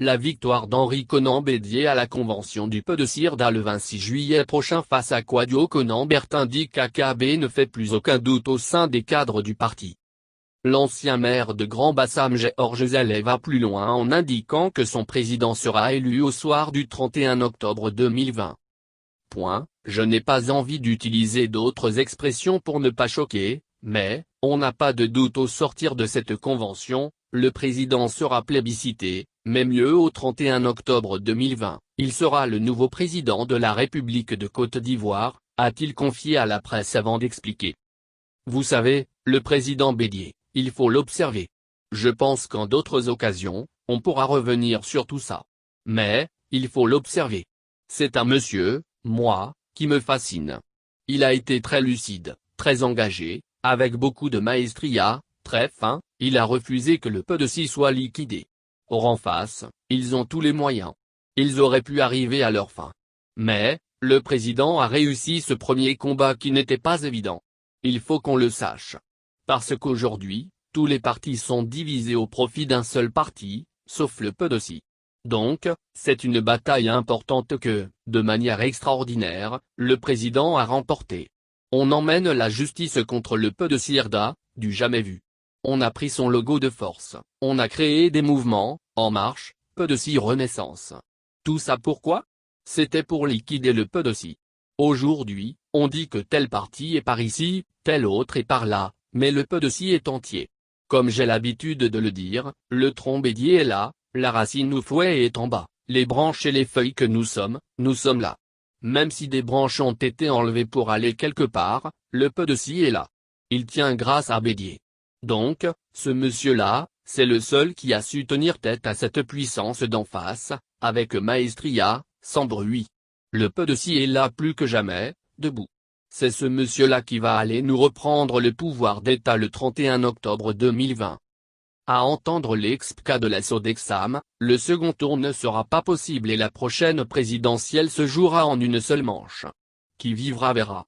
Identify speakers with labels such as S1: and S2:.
S1: La victoire d'Henri Konan Bédier à la convention du PDCIRDA le 26 juillet prochain face à Kwadwo Konan Berthe indique qu'AKB ne fait plus aucun doute au sein des cadres du parti. L'ancien maire de Grand Bassam Georges Zaleh va plus loin en indiquant que son président sera élu au soir du 31 octobre 2020. Je n'ai pas envie d'utiliser d'autres expressions pour ne pas choquer, mais, on n'a pas de doute au sortir de cette convention, le président sera plébiscité, mais mieux au 31 octobre 2020, il sera le nouveau président de la République de Côte d'Ivoire, a-t-il confié à la presse avant d'expliquer. Vous savez, le président Bédier, il faut l'observer. Je pense qu'en d'autres occasions, on pourra revenir sur tout ça. Mais, il faut l'observer. C'est un monsieur, moi, qui me fascine. Il a été très lucide, très engagé, avec beaucoup de maestria, très fin, il a refusé que le PDC soit liquidé. Or en face, ils ont tous les moyens. Ils auraient pu arriver à leur fin. Mais, le président a réussi ce premier combat qui n'était pas évident. Il faut qu'on le sache. Parce qu'aujourd'hui, tous les partis sont divisés au profit d'un seul parti, sauf le PDC. Donc, c'est une bataille importante que, de manière extraordinaire, le président a remportée. On emmène la justice contre le PDCIRDA, du jamais vu. On a pris son logo de force, on a créé des mouvements, En Marche, PDC Renaissance. Tout ça pourquoi? C'était pour liquider le PDC. Aujourd'hui, on dit que tel parti est par ici, tel autre est par là, mais le PDC est entier. Comme j'ai l'habitude de le dire, le tronc Bédier est là, la racine ou fouet est en bas, les branches et les feuilles que nous sommes là. Même si des branches ont été enlevées pour aller quelque part, le PDC est là. Il tient grâce à Bédier. Donc, ce monsieur-là, c'est le seul qui a su tenir tête à cette puissance d'en face, avec maestria, sans bruit. Le PDC est là plus que jamais, debout. C'est ce monsieur-là qui va aller nous reprendre le pouvoir d'État le 31 octobre 2020. À entendre l'ex-PCA de la Sodexam, le second tour ne sera pas possible et la prochaine présidentielle se jouera en une seule manche. Qui vivra verra.